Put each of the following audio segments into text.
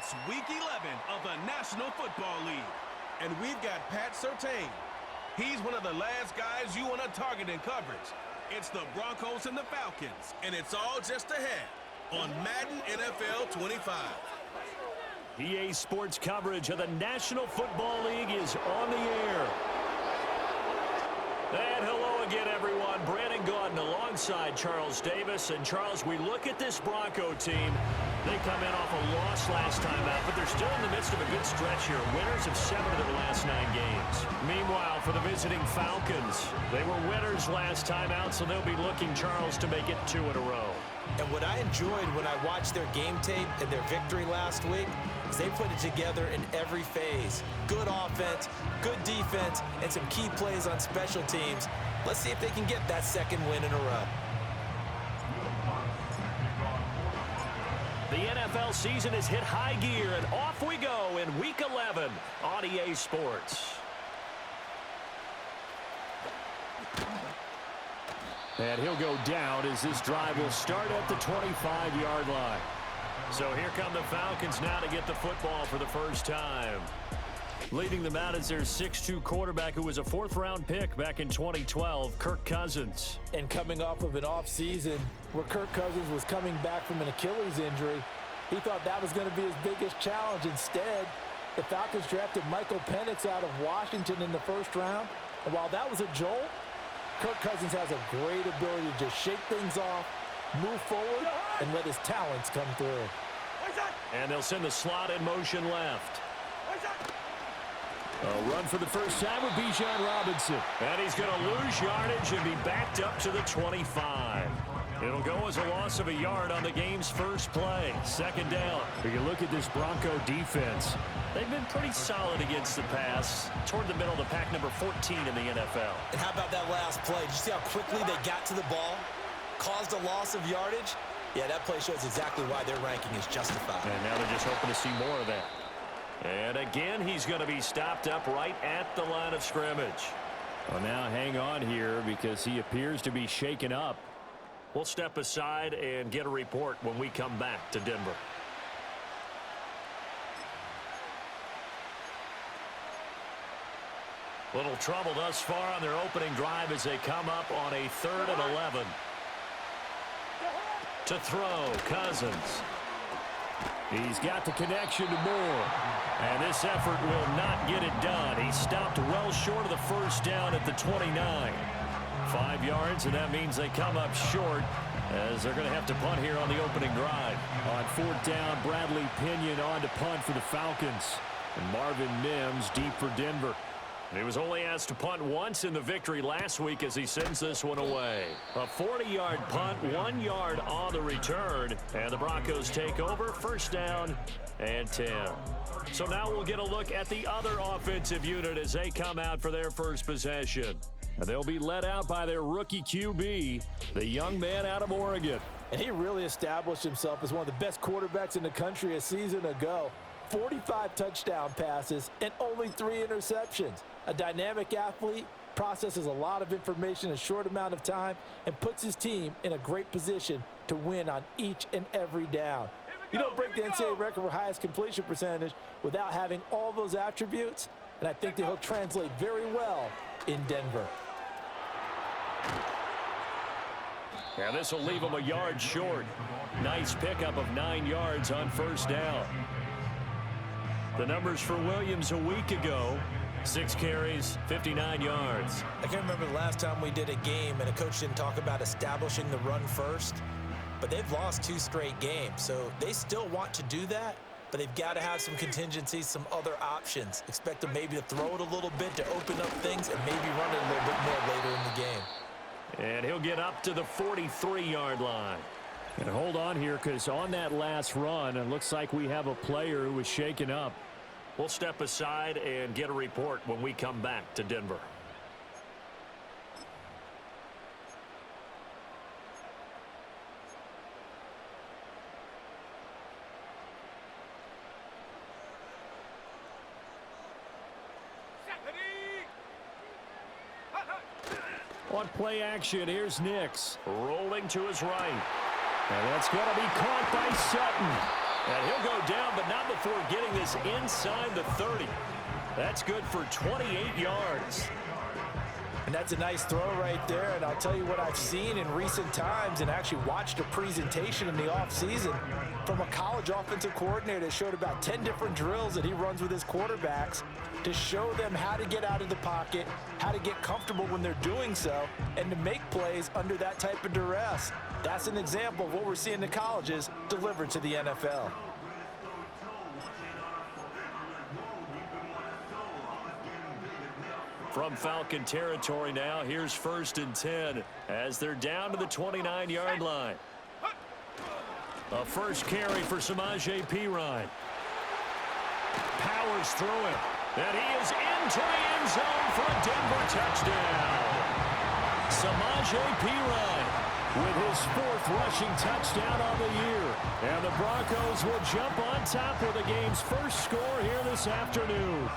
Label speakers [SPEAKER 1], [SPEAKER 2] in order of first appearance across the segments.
[SPEAKER 1] It's Week 11 of the National Football League.
[SPEAKER 2] And we've got Pat Surtain. He's one of the last guys you want to target in coverage. It's the Broncos and the Falcons, and it's all just ahead on Madden NFL 25.
[SPEAKER 3] EA Sports coverage of the National Football League is on the air. And hello again, everyone. Brandon Gaudin alongside Charles Davis. And Charles, we look at this Bronco team. They come in off a loss last time out, but they're still in the midst of a good stretch here. Winners of 7 of their last 9 games. Meanwhile, for the visiting Falcons, they were winners last time out, so they'll be looking, Charles, to make it 2 in a row.
[SPEAKER 4] And what I enjoyed when I watched their game tape and their victory last week is they put it together in every phase. Good offense, good defense, and some key plays on special teams. Let's see if they can get that 2nd win in a row.
[SPEAKER 3] The NFL season has hit high gear, and off we go in Week 11 on EA Sports. And he'll go down as this drive will start at the 25-yard line. So here come the Falcons now to get the football for the first time. Leading them out is their 6'2 quarterback who was a 4th-round pick back in 2012, Kirk Cousins.
[SPEAKER 4] And coming off of an offseason where Kirk Cousins was coming back from an Achilles injury, he thought that was going to be his biggest challenge. Instead, the Falcons drafted Michael Penix out of Washington in the 1st round. And while that was a jolt, Kirk Cousins has a great ability to just shake things off, move forward, and let his talents come through.
[SPEAKER 3] And they'll send the slot in motion left. A run for the first time with Bijan Robinson. And he's going to lose yardage and be backed up to the 25. It'll go as a loss of a yard on the game's first play. 2nd down. If you look at this Bronco defense, they've been pretty solid against the pass. Toward the middle of the pack, number 14 in the NFL.
[SPEAKER 4] And how about that last play? Did you see how quickly they got to the ball? Caused a loss of yardage? Yeah, that play shows exactly why their ranking is justified.
[SPEAKER 3] And now they're just hoping to see more of that. And again, he's going to be stopped up right at the line of scrimmage. Well, now hang on here because he appears to be shaken up. We'll step aside and get a report when we come back to Denver. Little trouble thus far on their opening drive as they come up on a 3rd and 11. To throw, Cousins. He's got the connection to Moore. And this effort will not get it done. He stopped well short of the 1st down at the 29. 5 yards, and that means they come up short as they're going to have to punt here on the opening drive. On 4th down, Bradley Pinion on to punt for the Falcons. And Marvin Mims deep for Denver. He was only asked to punt once in the victory last week as he sends this one away. A 40-yard punt, 1 yard on the return. And the Broncos take over, 1st down and 10. So now we'll get a look at the other offensive unit as they come out for their first possession. And they'll be led out by their rookie QB, the young man out of Oregon.
[SPEAKER 4] And he really established himself as one of the best quarterbacks in the country a season ago. 45 touchdown passes and only 3 interceptions. A dynamic athlete, processes a lot of information in a short amount of time, and puts his team in a great position to win on each and every down. You don't break the NCAA record for highest completion percentage without having all those attributes, and I think that he'll translate very well in Denver.
[SPEAKER 3] Yeah, this will leave him a yard short. Nice pickup of 9 yards on 1st down. The numbers for Williams a week ago, 6 carries, 59 yards.
[SPEAKER 4] I can't remember the last time we did a game and a coach didn't talk about establishing the run first, but they've lost 2 straight games, so they still want to do that, but they've got to have some contingencies, some other options. Expect them maybe to throw it a little bit to open up things and maybe run it a little bit more later in the game.
[SPEAKER 3] And he'll get up to the 43-yard line. And hold on here because on that last run, it looks like we have a player who was shaken up. We'll step aside and get a report when we come back to Denver. On play action, here's Nix rolling to his right. And that's going to be caught by Sutton. And he'll go down, but not before getting this inside the 30. That's good for 28 yards.
[SPEAKER 4] And that's a nice throw right there. And I'll tell you what I've seen in recent times and actually watched a presentation in the offseason from a college offensive coordinator that showed about 10 different drills that he runs with his quarterbacks to show them how to get out of the pocket, how to get comfortable when they're doing so, and to make plays under that type of duress. That's an example of what we're seeing in colleges delivered to the NFL.
[SPEAKER 3] From Falcon territory now, here's 1st and 10 as they're down to the 29-yard line. A first carry for Samaje Perine. Powers through it, and he is into the end zone for a Denver touchdown. Samaje Perine with his 4th rushing touchdown on the year. And the Broncos will jump on top with the game's first score here this afternoon.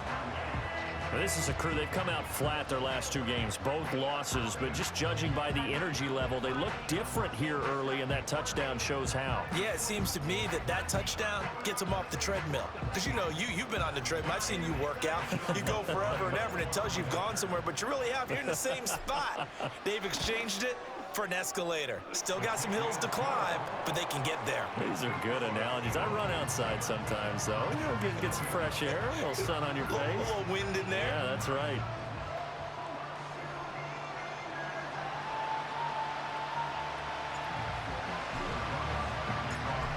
[SPEAKER 3] This is a crew, they've come out flat their last 2 games, both losses, but just judging by the energy level, they look different here early, and that touchdown shows how.
[SPEAKER 4] Yeah, it seems to me that touchdown gets them off the treadmill. Because, you know, you've been on the treadmill. I've seen you work out. You go forever and ever, and it tells you you've gone somewhere, but you really have. You're in the same spot. They've exchanged it for an escalator. Still got some hills to climb, but they can get there.
[SPEAKER 3] These are good analogies. I run outside sometimes, though. You know, get some fresh air, a little sun on your face.
[SPEAKER 4] A little wind in there.
[SPEAKER 3] Yeah, that's right.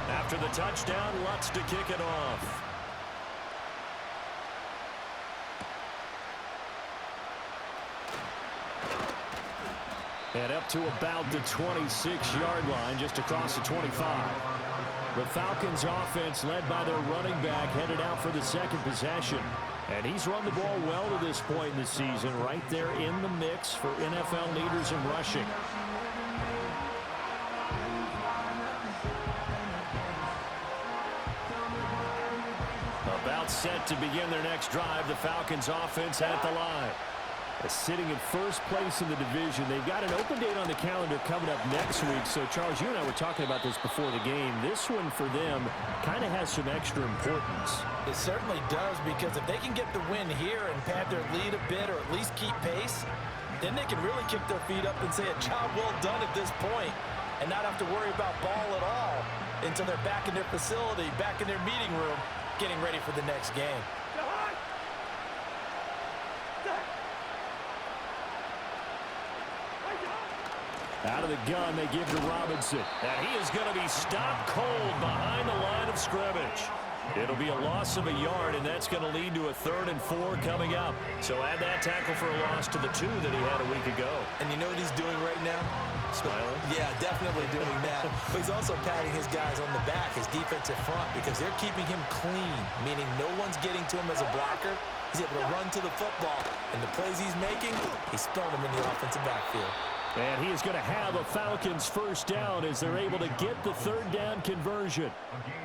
[SPEAKER 3] After the touchdown, Lutz to kick it off. And up to about the 26-yard line, just across the 25. The Falcons offense, led by their running back, headed out for the second possession. And he's run the ball well to this point in the season, right there in the mix for NFL leaders in rushing. About set to begin their next drive, the Falcons offense at the line. Sitting in first place in the division. They've got an open date on the calendar coming up next week. So, Charles, you and I were talking about this before the game. This one for them kind of has some extra importance.
[SPEAKER 4] It certainly does, because if they can get the win here and pad their lead a bit or at least keep pace, then they can really kick their feet up and say a job well done at this point and not have to worry about ball at all until they're back in their facility, back in their meeting room, getting ready for the next game.
[SPEAKER 3] Out of the gun, they give to Robinson. And he is going to be stopped cold behind the line of scrimmage. It'll be a loss of a yard, and that's going to lead to a 3rd and 4 coming up. So add that tackle for a loss to the 2 that he had a week ago.
[SPEAKER 4] And you know what he's doing right now?
[SPEAKER 3] Smiling?
[SPEAKER 4] Yeah, definitely doing that. But he's also patting his guys on the back, his defensive front, because they're keeping him clean, meaning no one's getting to him as a blocker. He's able to run to the football, and the plays he's making, he's throwing them in the offensive backfield.
[SPEAKER 3] And he is going to have a Falcons first down as they're able to get the 3rd down conversion.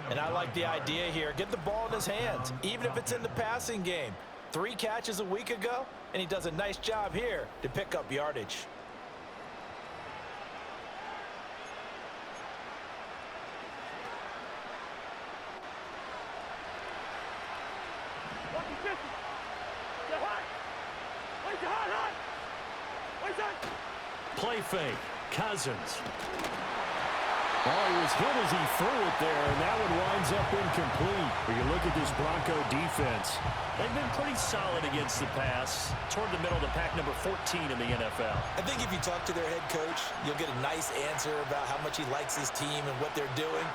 [SPEAKER 4] And I like the idea here. Get the ball in his hands, even if it's in the passing game. 3 catches a week ago, and he does a nice job here to pick up yardage.
[SPEAKER 3] Play fake. Cousins. Oh, he was hit as he threw it there, and that one winds up incomplete. When you look at this Bronco defense, they've been pretty solid against the pass. Toward the middle of the pack, number 14 in the NFL.
[SPEAKER 4] I think if you talk to their head coach, you'll get a nice answer about how much he likes his team and what they're doing.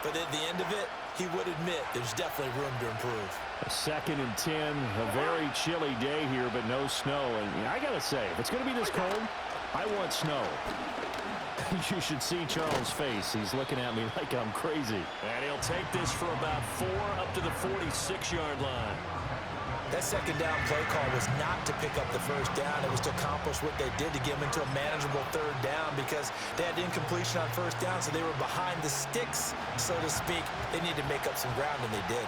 [SPEAKER 4] But at the end of it, he would admit there's definitely room to improve.
[SPEAKER 3] A 2nd and 10, a very chilly day here, but no snow. And I got to say, if it's going to be this cold, I want snow. You should see Charles' face. He's looking at me like I'm crazy. And he'll take this for about 4 up to the 46-yard line.
[SPEAKER 4] That 2nd down play call was not to pick up the 1st down. It was to accomplish what they did to get them into a manageable 3rd down because they had incompletion on 1st down, so they were behind the sticks, so to speak. They needed to make up some ground, and they did.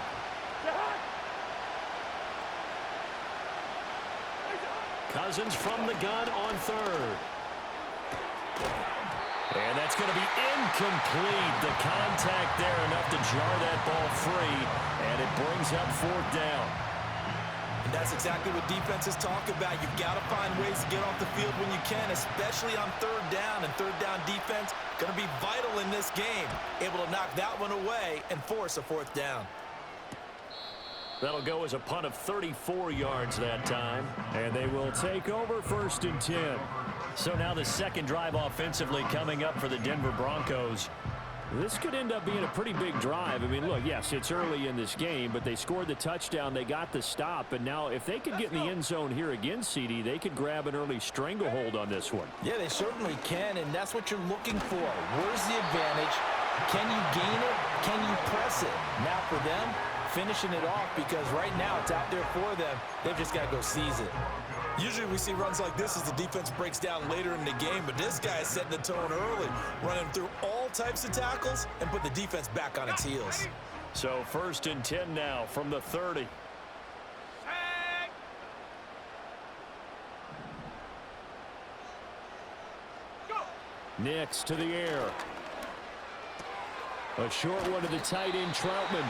[SPEAKER 3] Cousins from the gun on 3rd. And that's going to be incomplete. The contact there enough to jar that ball free, and it brings up 4th down.
[SPEAKER 4] And that's exactly what defenses talk about. You've got to find ways to get off the field when you can, especially on 3rd down. And 3rd down defense going to be vital in this game. Able to knock that one away and force a 4th down.
[SPEAKER 3] That'll go as a punt of 34 yards that time. And they will take over 1st and 10. So now the second drive offensively coming up for the Denver Broncos. This could end up being a pretty big drive. I mean, look, yes, it's early in this game, but they scored the touchdown. They got the stop. And now if they could get in the end zone here again, CD, they could grab an early stranglehold on this one.
[SPEAKER 4] Yeah, they certainly can, and that's what you're looking for. Where's the advantage? Can you gain it? Can you press it? Now for them, finishing it off, because right now it's out there for them. They've just got to go seize it. Usually we see runs like this as the defense breaks down later in the game, but this guy is setting the tone early, running through all types of tackles and put the defense back on its heels.
[SPEAKER 3] So 1st and 10 now from the 30. Nix to the air. A short one to the tight end, Troutman.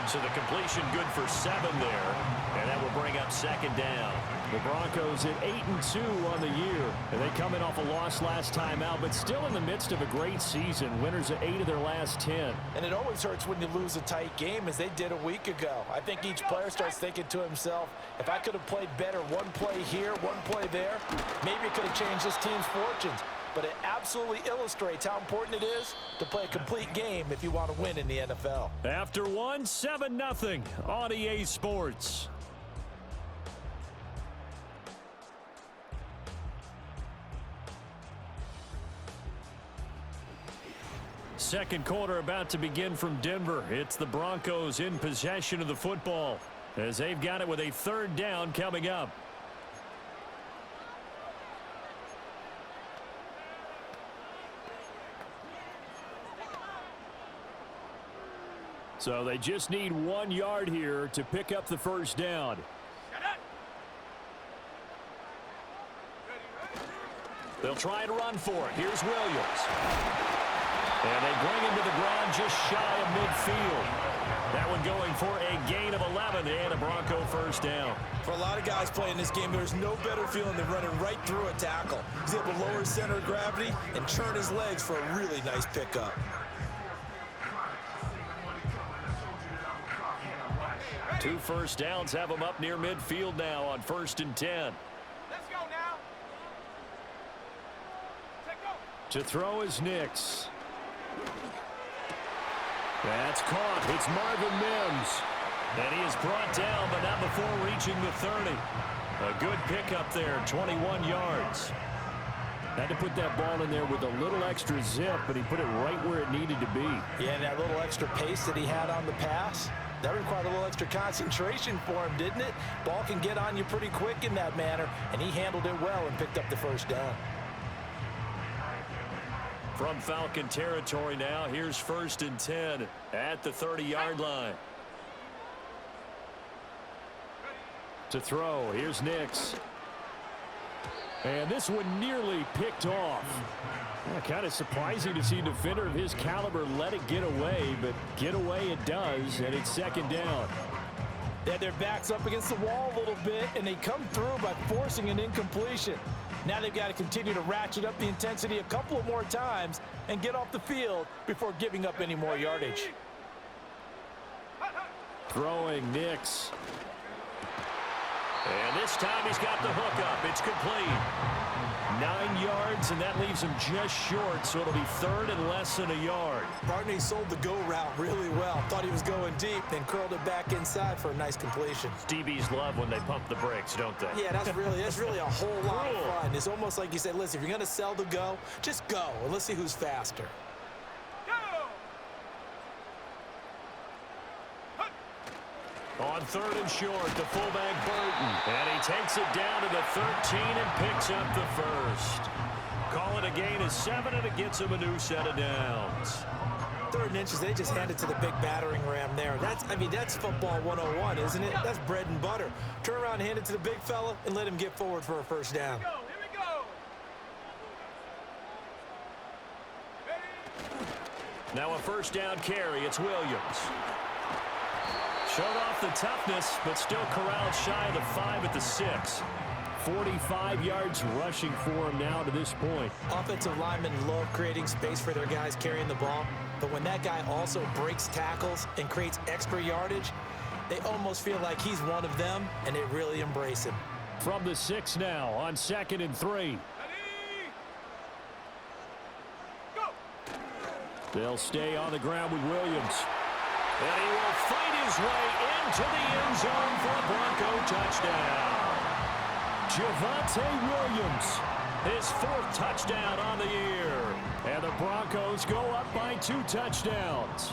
[SPEAKER 3] So the completion good for 7 there. And that will bring up 2nd down. The Broncos at 8-2 on the year. And they come in off a loss last time out, but still in the midst of a great season. Winners of 8 of their last 10.
[SPEAKER 4] And it always hurts when you lose a tight game, as they did a week ago. I think each player starts thinking to himself, if I could have played better one play here, one play there, maybe it could have changed this team's fortunes. But it absolutely illustrates how important it is to play a complete game if you want to win in the NFL.
[SPEAKER 3] After 1, 7-0 on EA Sports. Second quarter about to begin from Denver. It's the Broncos in possession of the football as they've got it with a 3rd down coming up. So they just need 1 yard here to pick up the 1st down. They'll try and run for it. Here's Williams. And they bring him to the ground just shy of midfield. That one going for a gain of 11 and a Bronco 1st down.
[SPEAKER 4] For a lot of guys playing this game, there's no better feeling than running right through a tackle. He's able to lower his center of gravity and turn his legs for a really nice pickup.
[SPEAKER 3] 2 first downs have them up near midfield now on 1st and 10.
[SPEAKER 1] Let's go now.
[SPEAKER 3] To throw is Nix. That's caught. It's Marvin Mims. And he is brought down, but not before reaching the 30. A good pickup there, 21 yards. Had to put that ball in there with a little extra zip, but he put it right where it needed to be.
[SPEAKER 4] Yeah, and that little extra pace that he had on the pass, that required a little extra concentration for him, didn't it? Ball can get on you pretty quick in that manner, and he handled it well and picked up the 1st down.
[SPEAKER 3] From Falcon territory now, here's 1st and 10 at the 30-yard line. To throw, here's Nix. And this one nearly picked off. Kind of surprising to see a defender of his caliber let it get away, but get away it does, and it's 2nd down.
[SPEAKER 4] They had their backs up against the wall a little bit, and they come through by forcing an incompletion. Now they've got to continue to ratchet up the intensity a couple of more times and get off the field before giving up any more yardage.
[SPEAKER 3] Throwing Nix. And this time he's got the hook up. It's complete. 9 yards, and that leaves him just short, so it'll be 3rd and less than a yard.
[SPEAKER 4] Barney sold the go route really well. Thought he was going deep, then curled it back inside for a nice completion.
[SPEAKER 3] DBs love when they pump the brakes, don't they?
[SPEAKER 4] Yeah, that's really a whole lot of fun. It's almost like you said, listen, if you're going to sell the go, just go, and let's see who's faster.
[SPEAKER 3] On 3rd and short, the fullback Burton. And he takes it down to the 13 and picks up the 1st. Call it a gain of 7, and it gets him a new set of downs.
[SPEAKER 4] 3rd and inches, they just hand it to the big battering ram there. That's football 101, isn't it? That's bread and butter. Turn around, hand it to the big fella, and let him get forward for a 1st down.
[SPEAKER 1] Here we go.
[SPEAKER 3] Now a first down carry. It's Williams. Showed off the toughness, but still corralled shy of the 5 at the 6. 45 yards rushing for him now to this point.
[SPEAKER 4] Offensive linemen love creating space for their guys carrying the ball, but when that guy also breaks tackles and creates extra yardage, they almost feel like he's one of them, and they really embrace him.
[SPEAKER 3] From the 6 now on 2nd and 3. They'll stay on the ground with Williams. And he will fight his way into the end zone for a Bronco touchdown. Javonte Williams, his 4th touchdown on the year. And the Broncos go up by 2 touchdowns.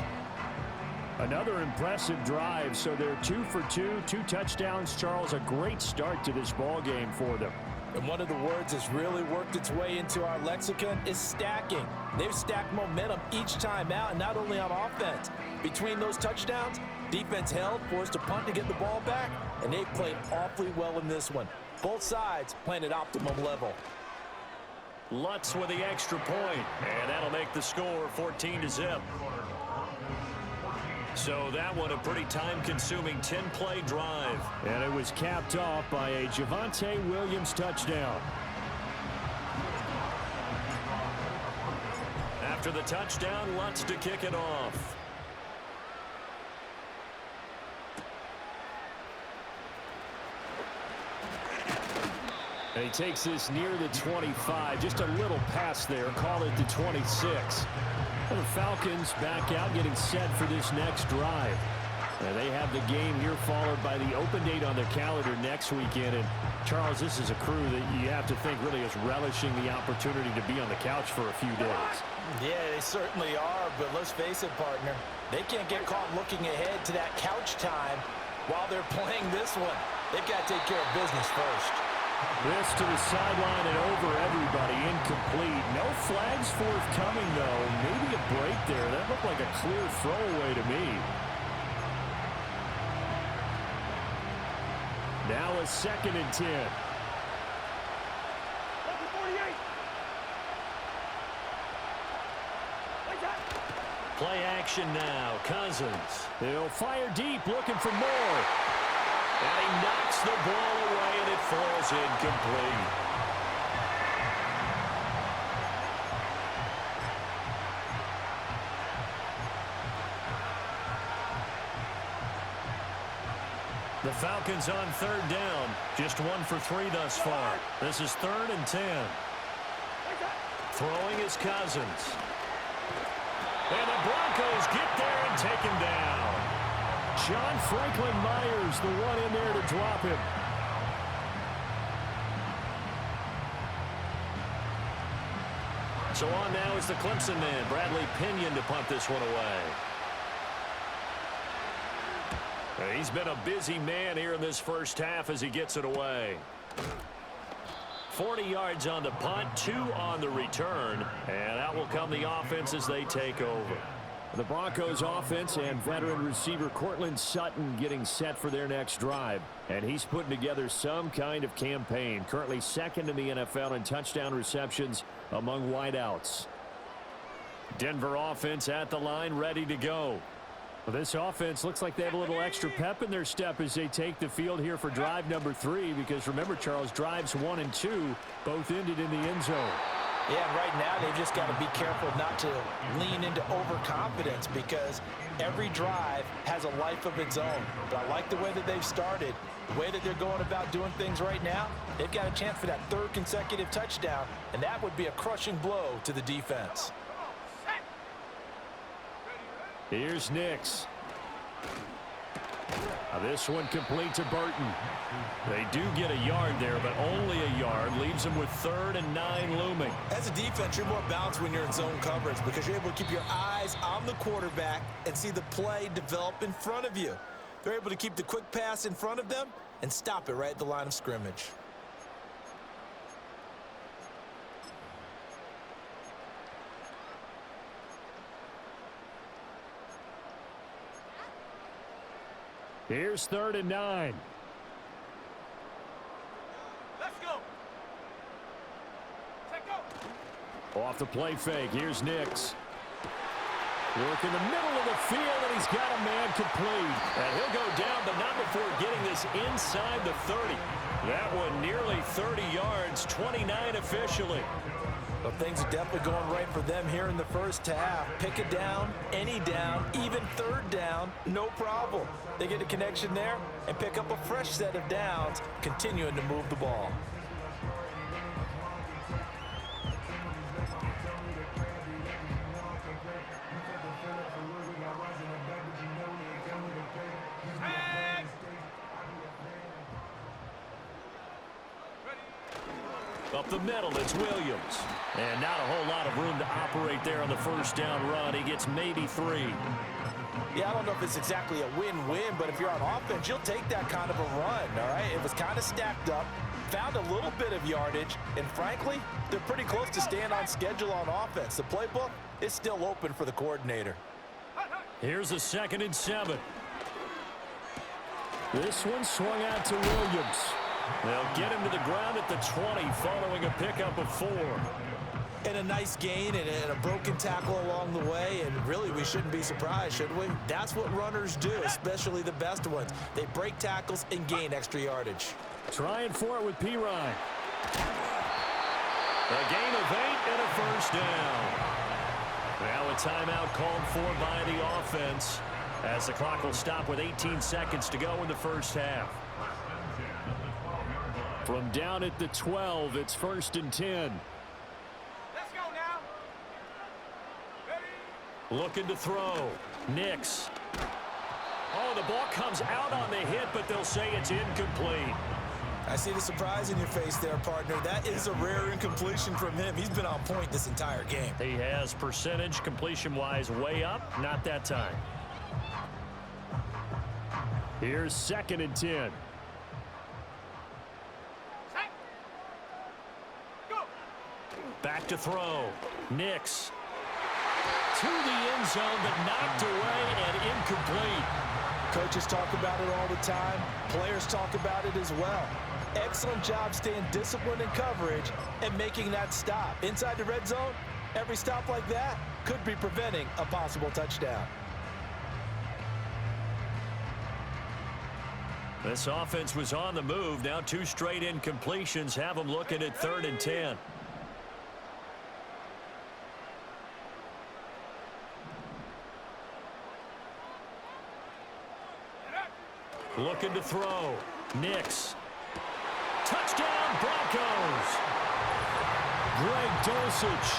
[SPEAKER 3] Another impressive drive, so they're 2 for 2, 2 touchdowns. Charles, a great start to this ball game for them.
[SPEAKER 4] And one of the words that's really worked its way into our lexicon is stacking. They've stacked momentum each time out, and not only on offense. Between those touchdowns, defense held, forced a punt to get the ball back, and they played awfully well in this one. Both sides playing at optimum level.
[SPEAKER 3] Lutz with the extra point, and that'll make the score 14-0. So that one a pretty time-consuming 10-play drive. And it was capped off by a Javonte Williams touchdown. After the touchdown, Lutz to kick it off. And he takes this near the 25. Just a little pass there. Call it the 26. And the Falcons back out getting set for this next drive. And they have the game here followed by the open date on their calendar next weekend. And Charles, this is a crew that you have to think really is relishing the opportunity to be on the couch for a few days.
[SPEAKER 4] Yeah, they certainly are, but let's face it, partner. They can't get caught looking ahead to that couch time while they're playing this one. They've got to take care of business first.
[SPEAKER 3] This to the sideline and over everybody. Incomplete. No flags forthcoming, though. Maybe a break there. That looked like a clear throwaway to me. Now a 2nd and 10. Play action now. Cousins. He'll fire deep, looking for more. And he knocks the ball away, and it falls incomplete. The Falcons on 3rd down. Just 1 for 3 thus far. This is 3rd and 10. Throwing is Cousins. And the Broncos get there and take him down. John Franklin Myers, the one in there to drop him. So on now is the Clemson man, Bradley Pinion, to punt this one away. He's been a busy man here in this first half as he gets it away. 40 yards on the punt, 2 on the return, and out will come the offense as they take over. The Broncos offense and veteran receiver Cortland Sutton getting set for their next drive. And he's putting together some kind of campaign. Currently 2nd in the NFL in touchdown receptions among wideouts. Denver offense at the line, ready to go. Well, this offense looks like they have a little extra pep in their step as they take the field here for drive number 3. Because remember, Charles, drives 1 and 2 both ended in the end zone.
[SPEAKER 4] Yeah, and right now they've just got to be careful not to lean into overconfidence because every drive has a life of its own. But I like the way that they've started, the way that they're going about doing things right now. They've got a chance for that 3rd consecutive touchdown, and that would be a crushing blow to the defense.
[SPEAKER 3] Here's Nix. Now this one complete to Burton. They do get a yard there, but only a yard. Leaves them with 3rd and 9 looming.
[SPEAKER 4] As a defense, you're more balanced when you're in zone coverage because you're able to keep your eyes on the quarterback and see the play develop in front of you. They're able to keep the quick pass in front of them and stop it right at the line of scrimmage.
[SPEAKER 3] Here's 3rd and 9.
[SPEAKER 1] Let's go. Take go.
[SPEAKER 3] Off the play fake. Here's Nix. Work in the middle of the field, and he's got a man complete. And he'll go down, but not before getting this inside the 30. That one nearly 30 yards, 29 officially.
[SPEAKER 4] Well, things are definitely going right for them here in the first half. Pick a down, any down, even third down, no problem. They get a connection there and pick up a fresh set of downs, continuing to move the ball.
[SPEAKER 3] Up the middle, it's Williams. And not a whole lot of room to operate there on the first down run. He gets maybe 3.
[SPEAKER 4] Yeah, I don't know if it's exactly a win-win, but if you're on offense, you'll take that kind of a run, all right? It was kind of stacked up, found a little bit of yardage, and frankly, they're pretty close to staying on schedule on offense. The playbook is still open for the coordinator.
[SPEAKER 3] Here's a 2nd and 7. This one swung out to Williams. They'll get him to the ground at the 20 following a pickup of 4.
[SPEAKER 4] And a nice gain and a broken tackle along the way, and really we shouldn't be surprised, should we? That's what runners do, especially the best ones. They break tackles and gain extra yardage.
[SPEAKER 3] Trying for it with Pirine. A gain of 8 and a first down. Now a timeout called for by the offense as the clock will stop with 18 seconds to go in the first half. From down at the 12, it's 1st and 10.
[SPEAKER 1] Let's go now. Ready?
[SPEAKER 3] Looking to throw. Nix. Oh, the ball comes out on the hit, but they'll say it's incomplete.
[SPEAKER 4] I see the surprise in your face there, partner. That is a rare incompletion from him. He's been on point this entire game.
[SPEAKER 3] He has percentage completion-wise way up. Not that time. Here's 2nd and 10. Back to throw. Nix. To the end zone, but knocked away and incomplete.
[SPEAKER 4] Coaches talk about it all the time. Players talk about it as well. Excellent job staying disciplined in coverage and making that stop. Inside the red zone, every stop like that could be preventing a possible touchdown.
[SPEAKER 3] This offense was on the move. Now 2 straight incompletions have them looking at 3rd and 10. Looking to throw. Nix. Touchdown, Broncos. Greg Dulcich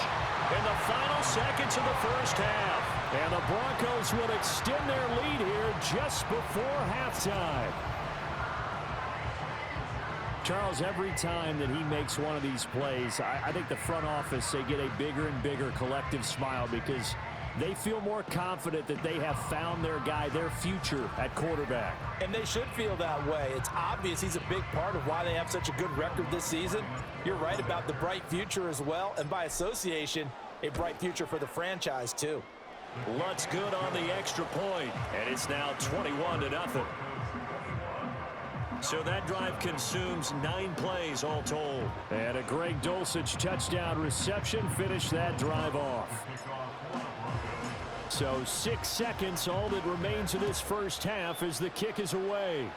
[SPEAKER 3] in the final seconds of the first half. And the Broncos will extend their lead here just before halftime. Charles, every time that he makes one of these plays, I think the front office, they get a bigger and bigger collective smile because they feel more confident that they have found their guy, their future at quarterback.
[SPEAKER 4] And they should feel that way. It's obvious he's a big part of why they have such a good record this season. You're right about the bright future as well, and by association, a bright future for the franchise too.
[SPEAKER 3] Lutz good on the extra point, and it's now 21-0. So that drive consumes 9 plays all told. And a Greg Dulcich touchdown reception finished that drive off. So 6 seconds, all that remains of this first half as the kick is away.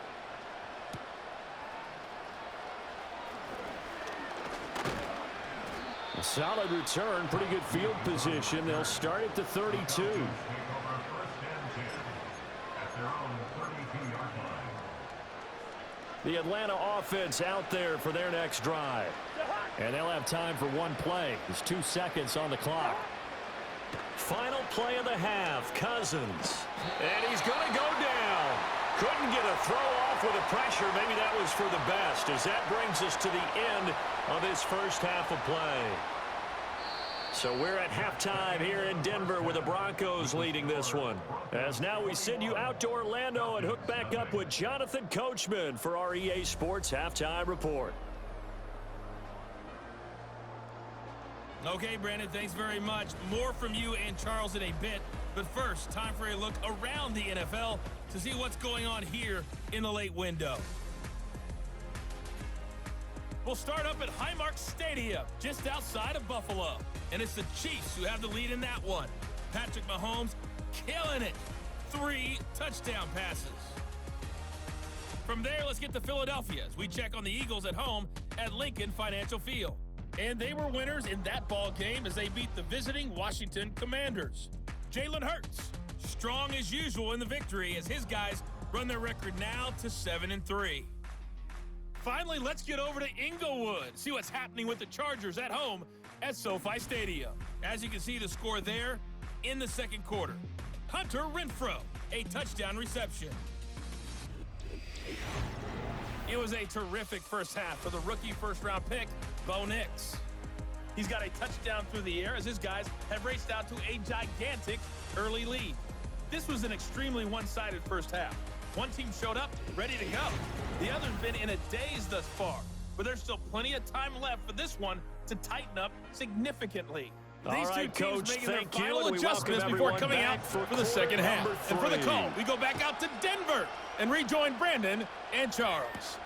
[SPEAKER 3] A solid return, pretty good field position. They'll start at the 32. The Atlanta offense out there for their next drive. And they'll have time for 1 play. There's 2 seconds on the clock. Final play of the half, Cousins. And he's going to go down. Couldn't get a throw off with the pressure. Maybe that was for the best, as that brings us to the end of this first half of play. So we're at halftime here in Denver with the Broncos leading this one. As now we send you out to Orlando and hook back up with Jonathan Coachman for our EA Sports Halftime Report.
[SPEAKER 1] Okay, Brandon, thanks very much. More from you and Charles in a bit. But first, time for a look around the NFL to see what's going on here in the late window. We'll start up at Highmark Stadium, just outside of Buffalo. And it's the Chiefs who have the lead in that one. Patrick Mahomes killing it. 3 touchdown passes. From there, let's get to Philadelphia as we check on the Eagles at home at Lincoln Financial Field. And they were winners in that ball game as they beat the visiting Washington Commanders. Jalen Hurts, strong as usual in the victory as his guys run their record now to 7-3. Finally, let's get over to Inglewood, see what's happening with the Chargers at home at SoFi Stadium. As you can see the score there in the second quarter. Hunter Renfrow, a touchdown reception. It was a terrific first half for the rookie first-round pick, Bo Nix. He's got a touchdown through the air as his guys have raced out to a gigantic early lead. This was an extremely one-sided first half. One team showed up ready to go. The other's been in a daze thus far, but there's still plenty of time left for this one to tighten up significantly. These two teams making their final adjustments before coming out for the second half. And for the call, we go back out to Denver and rejoin Brandon and Charles.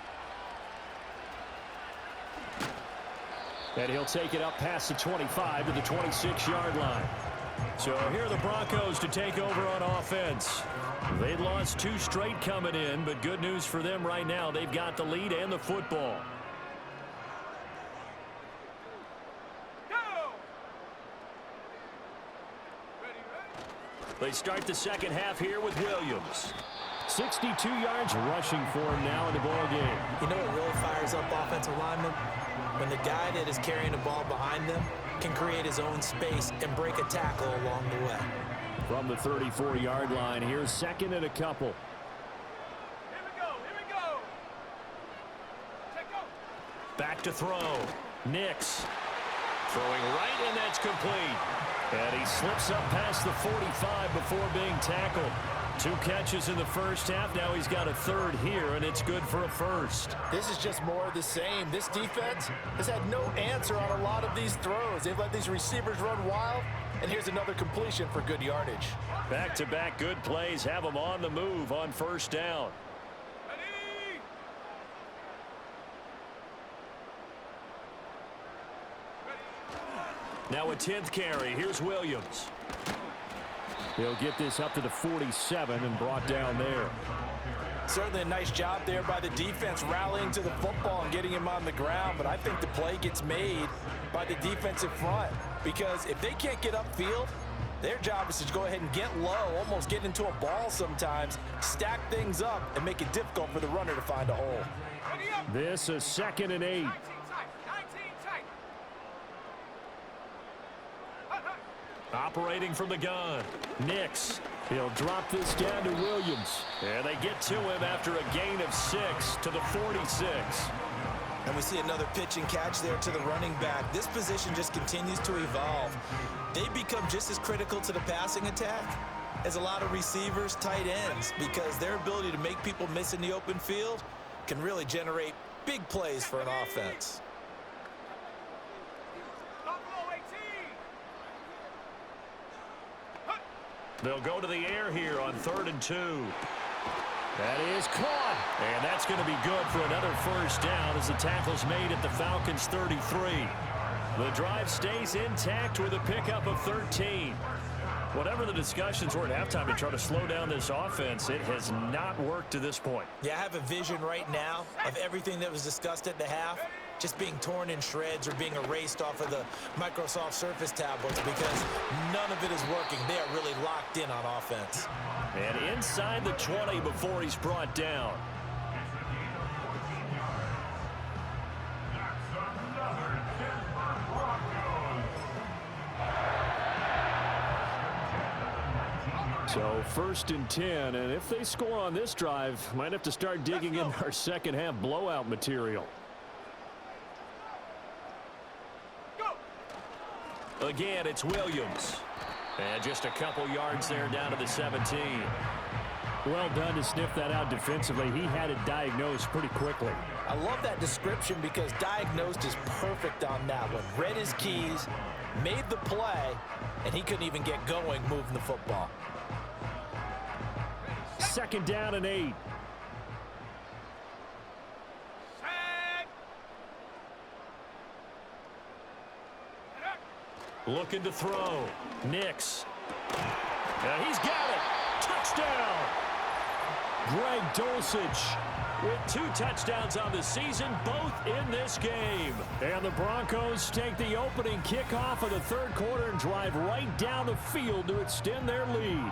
[SPEAKER 3] And he'll take it up past the 25 to the 26-yard line. So here are the Broncos to take over on offense. They'd lost 2 straight coming in, but good news for them right now. They've got the lead and the football. They start the second half here with Williams. 62 yards rushing for him now in the ball game.
[SPEAKER 4] You know what really fires up offensive linemen? When the guy that is carrying the ball behind them can create his own space and break a tackle along the way.
[SPEAKER 3] From the 34-yard line, here's second and a couple.
[SPEAKER 5] Here we go. Take go.
[SPEAKER 3] Back to throw. Nix throwing right, and that's complete. And he slips up past the 45 before being tackled. 2 catches in the first half. Now he's got a third here, and it's good for a first.
[SPEAKER 4] This is just more of the same. This defense has had no answer on a lot of these throws. They've let these receivers run wild, and here's another completion for good yardage.
[SPEAKER 3] Back-to-back good plays have them on the move on first down. Now a 10th carry. Here's Williams. He'll get this up to the 47 and brought down there.
[SPEAKER 4] Certainly a nice job there by the defense rallying to the football and getting him on the ground, but I think the play gets made by the defensive front because if they can't get upfield, their job is to go ahead and get low, almost get into a ball sometimes, stack things up, and make it difficult for the runner to find a hole.
[SPEAKER 3] This is 2nd and 8. Operating from the gun. Nix. He'll drop this down to Williams. And they get to him after a gain of 6 to the 46.
[SPEAKER 4] And we see another pitch and catch there to the running back. This position just continues to evolve. They become just as critical to the passing attack as a lot of receivers, tight ends, because their ability to make people miss in the open field can really generate big plays for an offense.
[SPEAKER 3] They'll go to the air here on 3rd and 2. That is caught. And that's going to be good for another first down as the tackle's made at the Falcons' 33. The drive stays intact with a pickup of 13. Whatever the discussions were at halftime to try to slow down this offense, it has not worked to this point.
[SPEAKER 4] Yeah, I have a vision right now of everything that was discussed at the half just being torn in shreds or being erased off of the Microsoft Surface tablets because none of it is working. They are really locked in on offense.
[SPEAKER 3] And inside the 20 before he's brought down. So 1st and 10, and if they score on this drive, might have to start digging in our second half blowout material. Again, it's Williams. And just a couple yards there down to the 17. Well done to sniff that out defensively. He had it diagnosed pretty quickly.
[SPEAKER 4] I love that description because diagnosed is perfect on that one. Read his keys, made the play, and he couldn't even get going moving the football.
[SPEAKER 3] 2nd down and 8. Looking to throw. Nix And he's got it. Touchdown. Greg Dulcich with 2 touchdowns on the season, both in this game. And the Broncos take the opening kickoff of the third quarter and drive right down the field to extend their lead.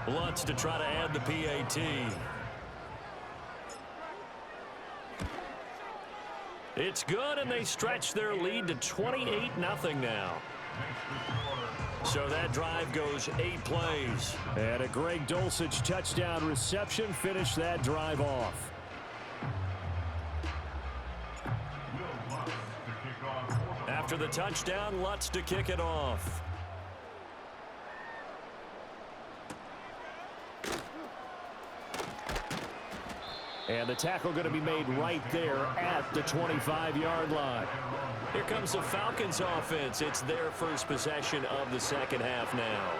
[SPEAKER 3] Lutz to try to add the PAT. It's good, and they stretch their lead to 28-0 now. So that drive goes 8 plays. And a Greg Dulcich touchdown reception finished that drive off. After the touchdown, Lutz to kick it off. And the tackle going to be made right there at the 25-yard line. Here comes the Falcons offense. It's their first possession of the second half now.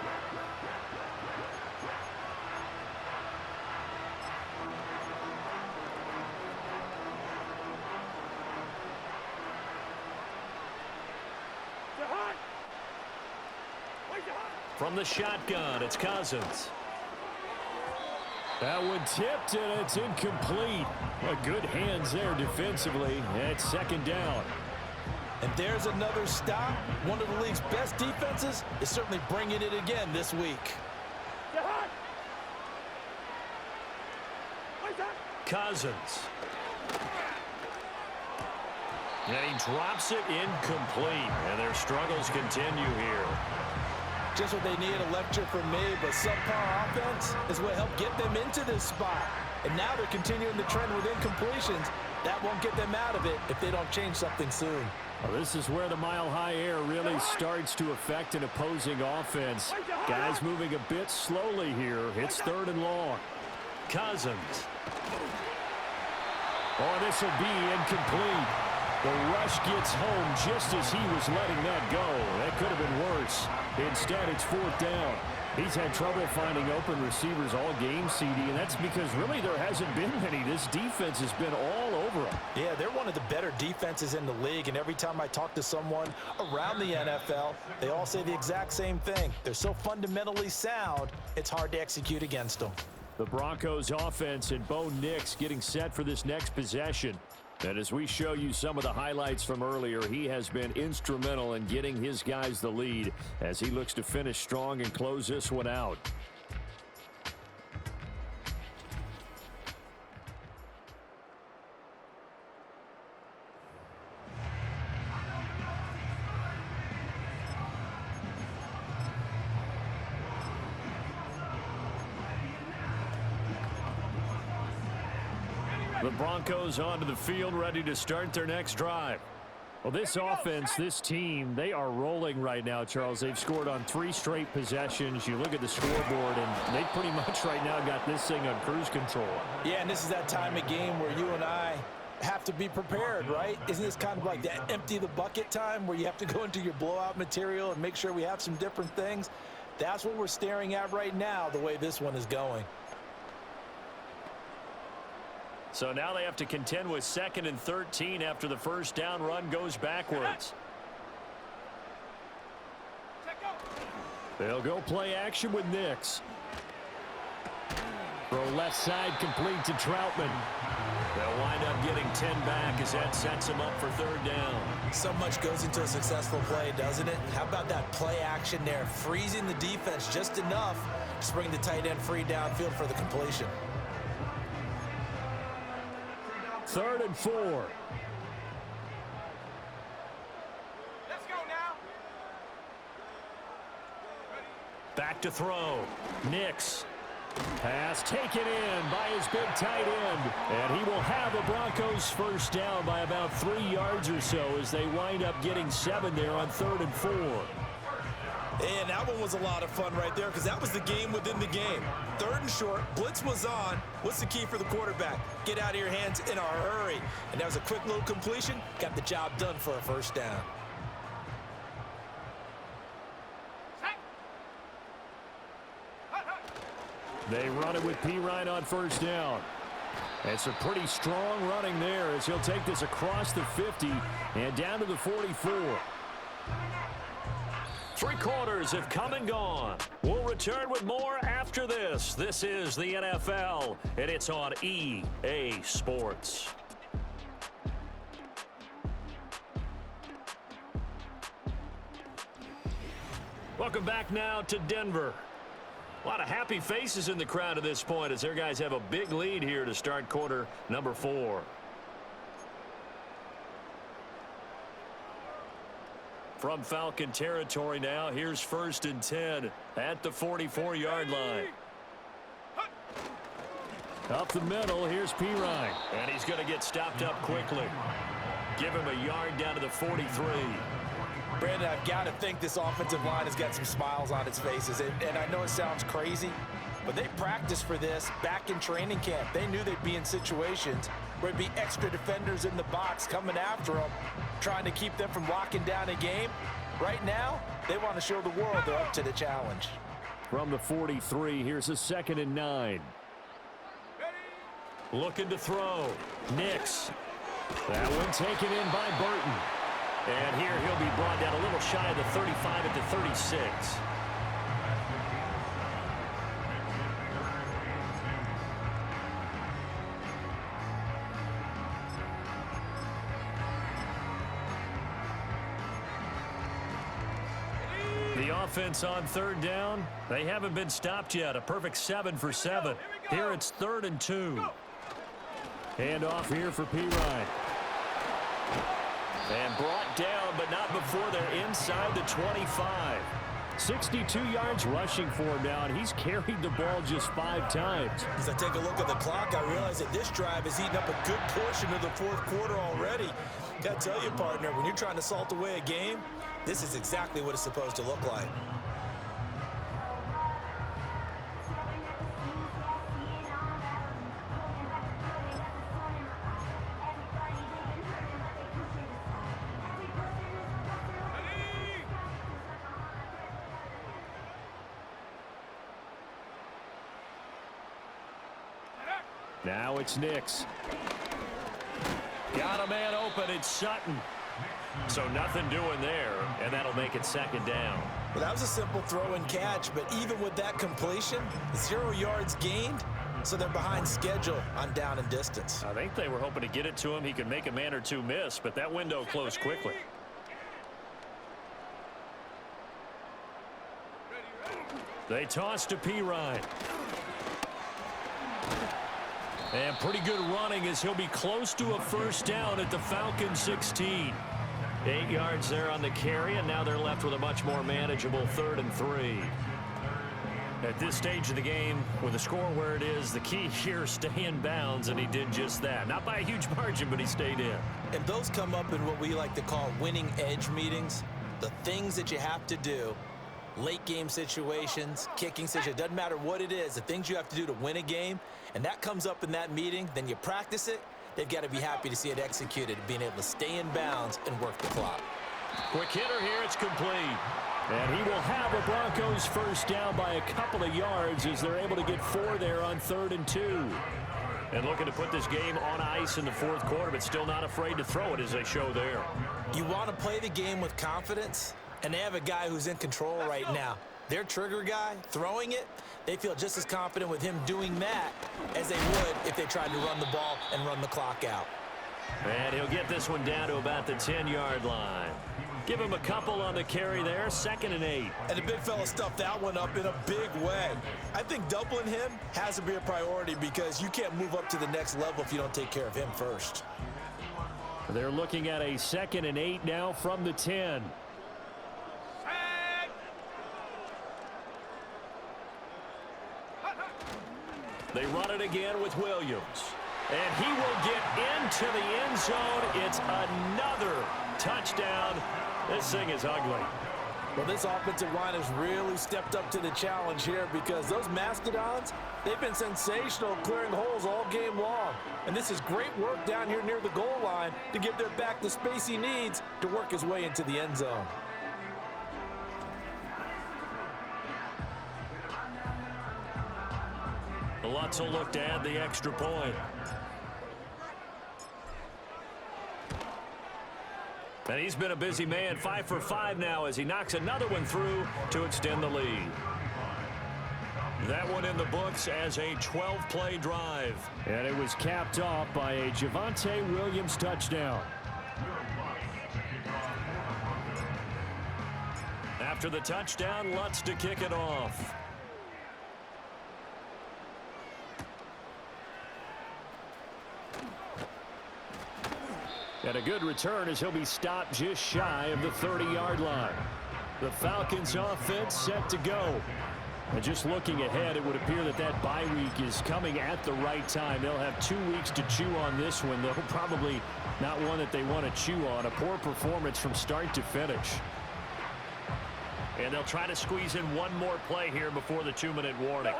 [SPEAKER 3] From the shotgun, it's Cousins. That one tipped, and it's incomplete. Well, good hands there defensively. It's second down.
[SPEAKER 4] And there's another stop. One of the league's best defenses is certainly bringing it again this week.
[SPEAKER 3] Cousins. And he drops it incomplete. And their struggles continue here.
[SPEAKER 4] Just what they need, a lecture from me, but subpar offense is what helped get them into this spot. And now they're continuing the trend with incompletions. That won't get them out of it if they don't change something soon.
[SPEAKER 3] Well, this is where the mile-high air really starts to affect an opposing offense. Guys moving a bit slowly here. It's 3rd and long. Cousins. Oh, this will be incomplete. The rush gets home just as he was letting that go. That could have been worse. Instead, it's 4th down. He's had trouble finding open receivers all game, CD, and that's because really there hasn't been many. This defense has been all over them.
[SPEAKER 4] Yeah, they're one of the better defenses in the league, and every time I talk to someone around the NFL, they all say the exact same thing. They're so fundamentally sound, it's hard to execute against them.
[SPEAKER 3] The Broncos offense and Bo Nix getting set for this next possession. And as we show you some of the highlights from earlier, he has been instrumental in getting his guys the lead as he looks to finish strong and close this one out. The Broncos onto the field, ready to start their next drive. Well, this offense, this team, they are rolling right now, Charles. They've scored on 3 straight possessions. You look at the scoreboard, and they pretty much right now got this thing on cruise control.
[SPEAKER 4] Yeah, and this is that time of game where you and I have to be prepared, right? Isn't this kind of like that empty the bucket time where you have to go into your blowout material and make sure we have some different things? That's what we're staring at right now, the way this one is going.
[SPEAKER 3] So now they have to contend with 2nd and 13 after the first down run goes backwards. They'll go play action with Nix. Throw left side complete to Troutman. They'll wind up getting 10 back as that sets them up for 3rd down.
[SPEAKER 4] So much goes into a successful play, doesn't it? How about that play action there, freezing the defense just enough to bring the tight end free downfield for the completion.
[SPEAKER 3] 3rd and 4.
[SPEAKER 5] Let's go now.
[SPEAKER 3] Back to throw. Nix. Pass taken in by his big tight end. And he will have the Broncos first down by about 3 yards or so as they wind up getting 7 there on 3rd and 4.
[SPEAKER 4] And that one was a lot of fun right there because that was the game within the game. 3rd and short, blitz was on. What's the key for the quarterback? Get out of your hands in a hurry. And that was a quick little completion. Got the job done for a first down.
[SPEAKER 3] They run it with P. Ryan on first down. It's a pretty strong running there as he'll take this across the 50 and down to the 44. 3 quarters have come and gone. We'll return with more after this. This is the NFL, and it's on EA Sports. Welcome back now to Denver. A lot of happy faces in the crowd at this point as their guys have a big lead here to start quarter number 4. From Falcon territory now, here's 1st and 10 at the 44-yard line. Up the middle, here's Pirine. And he's going to get stopped up quickly. Give him a yard down to the 43.
[SPEAKER 4] Brandon, I've got to think this offensive line has got some smiles on its faces. And I know it sounds crazy, but they practiced for this back in training camp. They knew they'd be in situations where there'd be extra defenders in the box coming after them, trying to keep them from locking down a game. Right now, they want to show the world they're up to the challenge.
[SPEAKER 3] From the 43, here's a 2nd and 9. Looking to throw. Nix. That one taken in by Burton. And here he'll be brought down a little shy of the 35 at the 36. The offense on 3rd down, they haven't been stopped yet. A perfect 7 for 7. Here it's 3rd and 2. Hand off here for Pirine. And brought down, but not before they're inside the 25. 62 yards rushing for him now, and he's carried the ball just 5 times.
[SPEAKER 4] As I take a look at the clock, I realize that this drive has eaten up a good portion of the 4th quarter already. Got to tell you, partner, when you're trying to salt away a game, this is exactly what it's supposed to look like.
[SPEAKER 3] Now it's Nix. Got a man open. It's Sutton. So nothing doing there, and that'll make it 2nd down.
[SPEAKER 4] Well, that was a simple throw and catch, but even with that completion, 0 yards gained, so they're behind schedule on down and distance.
[SPEAKER 3] I think they were hoping to get it to him. He could make a man or two miss, but that window closed quickly. They toss to Pirine. And pretty good running as he'll be close to a 1st down at the Falcons 16. 8 yards there on the carry, and now they're left with a much more manageable 3rd and 3. At this stage of the game, with the score where it is, the key here, stay in bounds, and he did just that. Not by a huge margin, but he stayed in.
[SPEAKER 4] And those come up in what we like to call winning edge meetings. The things that you have to do, late game situations, kicking situations, doesn't matter what it is, the things you have to do to win a game, and that comes up in that meeting, then you practice it. They've got to be happy to see it executed, being able to stay in bounds and work the clock.
[SPEAKER 3] Quick hitter here, it's complete. And he will have a Broncos 1st down by a couple of yards as they're able to get 4 there on 3rd and 2. And looking to put this game on ice in the 4th quarter, but still not afraid to throw it as they show there.
[SPEAKER 4] You want to play the game with confidence, and they have a guy who's in control right now. Their trigger guy, throwing it, they feel just as confident with him doing that as they would if they tried to run the ball and run the clock out.
[SPEAKER 3] And he'll get this one down to about the 10-yard line. Give him a couple on the carry there, 2nd and 8.
[SPEAKER 4] And the big fella stuffed that one up in a big way. I think doubling him has to be a priority because you can't move up to the next level if you don't take care of him first.
[SPEAKER 3] They're looking at a 2nd and 8 now from the 10. They run it again with Williams. And he will get into the end zone. It's another touchdown. This thing is ugly.
[SPEAKER 4] Well, this offensive line has really stepped up to the challenge here because those Mastodons, they've been sensational clearing holes all game long. And this is great work down here near the goal line to give their back the space he needs to work his way into the end zone.
[SPEAKER 3] Lutz will look to add the extra point. And he's been a busy man, 5 for 5 now as he knocks another one through to extend the lead. That one in the books as a 12-play drive.
[SPEAKER 6] And it was capped off by a Javonte Williams touchdown.
[SPEAKER 3] After the touchdown, Lutz to kick it off.
[SPEAKER 6] And a good return as he'll be stopped just shy of the 30-yard line. The Falcons offense set to go. And just looking ahead, it would appear that that bye week is coming at the right time. They'll have 2 weeks to chew on this one, though probably not one that they want to chew on. A poor performance from start to finish.
[SPEAKER 3] And they'll try to squeeze in one more play here before the 2-minute warning.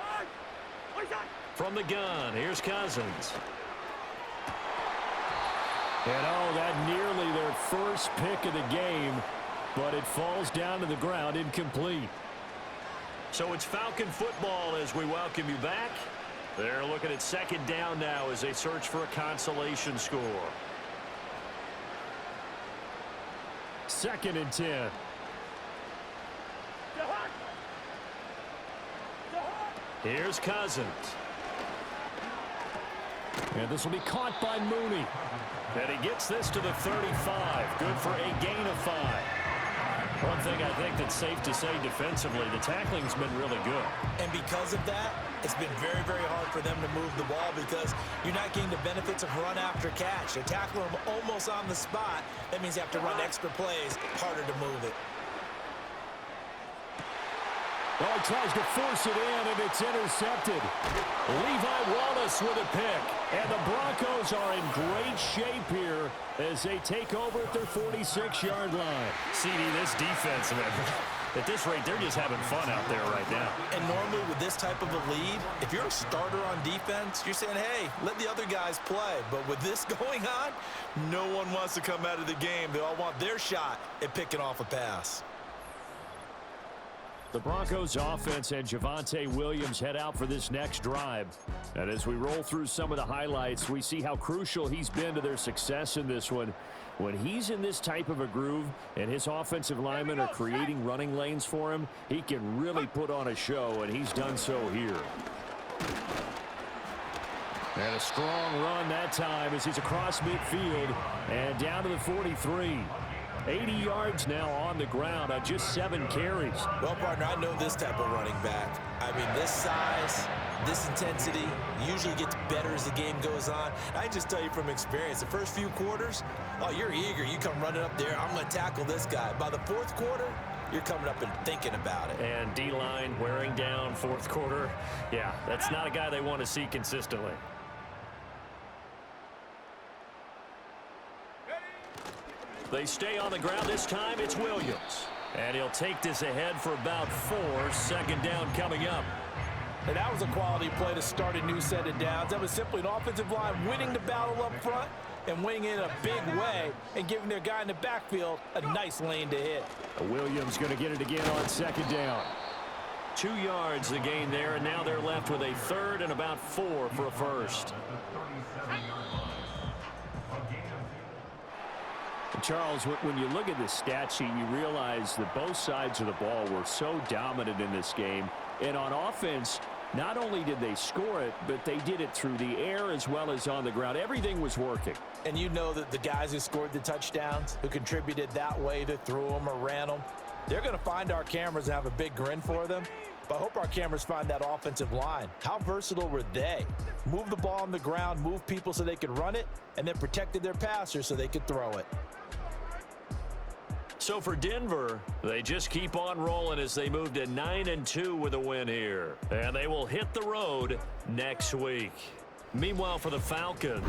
[SPEAKER 3] From the gun, here's Cousins.
[SPEAKER 6] And oh, that nearly their first pick of the game, but it falls down to the ground incomplete.
[SPEAKER 3] So it's Falcon football as we welcome you back. They're looking at second down now as they search for a consolation score.
[SPEAKER 6] 2nd and 10.
[SPEAKER 3] Here's Cousins.
[SPEAKER 6] And this will be caught by Mooney.
[SPEAKER 3] And he gets this to the 35. Good for a gain of 5. One thing I think that's safe to say defensively, the tackling's been really good.
[SPEAKER 4] And because of that, it's been very, very hard for them to move the ball because you're not getting the benefits of run after catch. They're tackling them almost on the spot. That means you have to run extra plays, harder to move it.
[SPEAKER 6] Oh, he tries to force it in, and it's intercepted. Levi Wallace with a pick. And the Broncos are in great shape here as they take over at their 46-yard line.
[SPEAKER 3] CD, this defense, man, at this rate, they're just having fun out there right now.
[SPEAKER 4] And normally with this type of a lead, if you're a starter on defense, you're saying, hey, let the other guys play. But with this going on, no one wants to come out of the game. They all want their shot at picking off a pass.
[SPEAKER 6] The Broncos offense and Javonte Williams head out for this next drive. And as we roll through some of the highlights, we see how crucial he's been to their success in this one. When he's in this type of a groove and his offensive linemen are creating running lanes for him, he can really put on a show, and he's done so here. And a strong run that time as he's across midfield and down to the 43. 80 yards now on the ground on just 7 carries.
[SPEAKER 4] Well, partner, I know this type of running back. I mean, this size, this intensity usually gets better as the game goes on. I just tell you from experience, the first few quarters, oh, you're eager. You come running up there, I'm going to tackle this guy. By the 4th quarter, you're coming up and thinking about it.
[SPEAKER 3] And D-line wearing down 4th quarter. Yeah, that's not a guy they want to see consistently. They stay on the ground. This time it's Williams. And he'll take this ahead for about 4. 2nd down coming up.
[SPEAKER 4] And that was a quality play to start a new set of downs. That was simply an offensive line winning the battle up front and winning in a big way and giving their guy in the backfield a nice lane to hit.
[SPEAKER 6] Williams going to get it again on 2nd down.
[SPEAKER 3] 2 yards the gain there, and now they're left with a 3rd and about 4 for a first.
[SPEAKER 6] Charles, when you look at the stat sheet, you realize that both sides of the ball were so dominant in this game. And on offense, not only did they score it, but they did it through the air as well as on the ground. Everything was working.
[SPEAKER 4] And you know that the guys who scored the touchdowns, who contributed that way to throw them or ran them, they're going to find our cameras and have a big grin for them. But I hope our cameras find that offensive line. How versatile were they? Move the ball on the ground, move people so they could run it, and then protected their passers so they could throw it.
[SPEAKER 3] So for Denver, they just keep on rolling as they move to 9-2 with a win here. And they will hit the road next week. Meanwhile, for the Falcons,